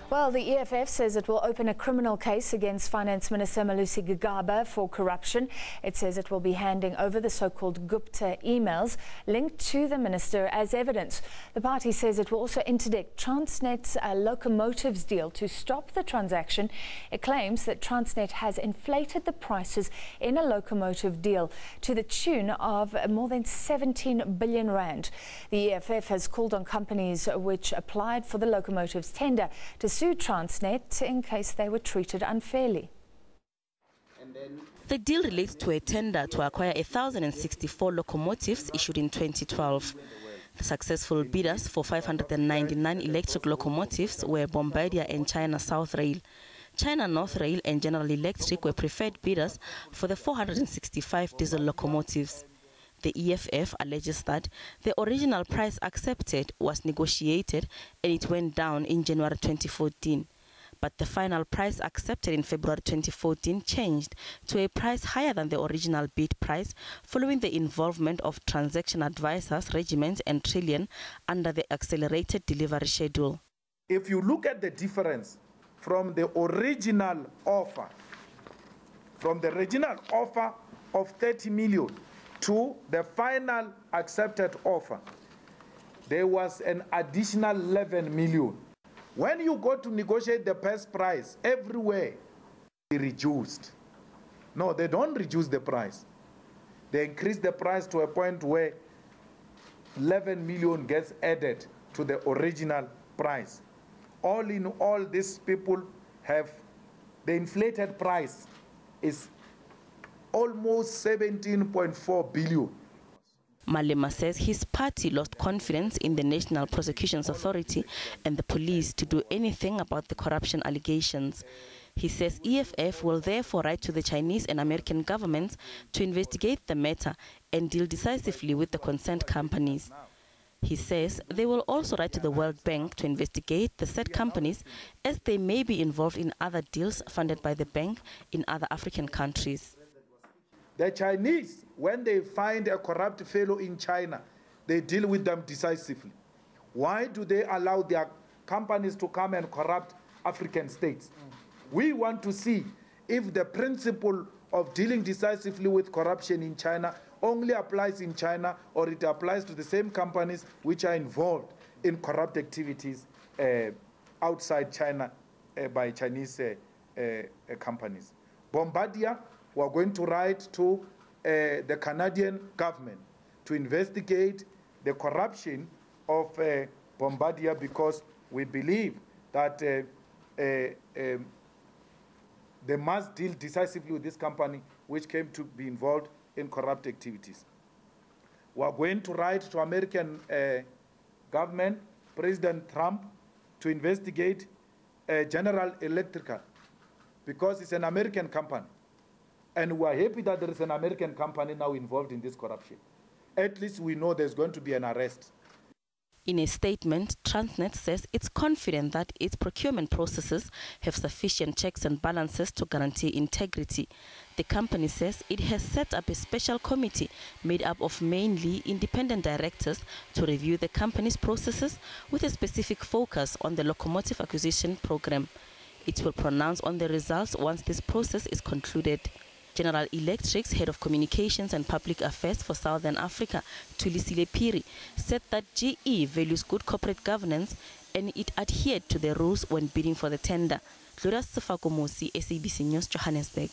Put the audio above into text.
Well, the EFF says it will open a criminal case against Finance Minister Malusi Gigaba for corruption. It says it will be handing over the so-called Gupta emails linked to the minister as evidence. The party says it will also interdict Transnet's locomotives deal to stop the transaction. It claims that Transnet has inflated the prices in a locomotive deal to the tune of more than 17 billion rand. The EFF has called on companies which applied for the locomotives tender to sue Transnet in case they were treated unfairly. The deal relates to a tender to acquire 1,064 locomotives issued in 2012. The successful bidders for 599 electric locomotives were Bombardier and China South Rail. China North Rail and General Electric were preferred bidders for the 465 diesel locomotives. The EFF alleges that the original price accepted was negotiated and it went down in January 2014. But the final price accepted in February 2014 changed to a price higher than the original bid price following the involvement of transaction advisors, Regiment and Trillion under the accelerated delivery schedule. If you look at the difference from the original offer, of 30 million, to the final accepted offer, there was an additional 11 million. When you go to negotiate the best price, everywhere they reduced. No, they don't reduce the price. They increase the price to a point where 11 million gets added to the original price. All in all, these people have the inflated price is almost 17.4 billion. Malema says his party lost confidence in the National Prosecutions Authority and the police to do anything about the corruption allegations. He says EFF will therefore write to the Chinese and American governments to investigate the matter and deal decisively with the concerned companies. He says they will also write to the World Bank to investigate the said companies as they may be involved in other deals funded by the bank in other African countries. The Chinese, when they find a corrupt fellow in China, they deal with them decisively. Why do they allow their companies to come and corrupt African states? We want to see if the principle of dealing decisively with corruption in China only applies in China or it applies to the same companies which are involved in corrupt activities outside China by Chinese companies. Bombardier, we're going to write to the Canadian government to investigate the corruption of Bombardier because we believe that they must deal decisively with this company which came to be involved in corrupt activities. We're going to write to American government, President Trump, to investigate General Electric because it's an American company. And we're happy that there is an American company now involved in this corruption. At least we know there's going to be an arrest. In a statement, Transnet says it's confident that its procurement processes have sufficient checks and balances to guarantee integrity. The company says it has set up a special committee made up of mainly independent directors to review the company's processes with a specific focus on the locomotive acquisition program. It will pronounce on the results once this process is concluded. General Electric's head of communications and public affairs for Southern Africa, Thulisile Phiri, said that GE values good corporate governance and it adhered to the rules when bidding for the tender. Gloria Sifakomosi, SABC News, Johannesburg.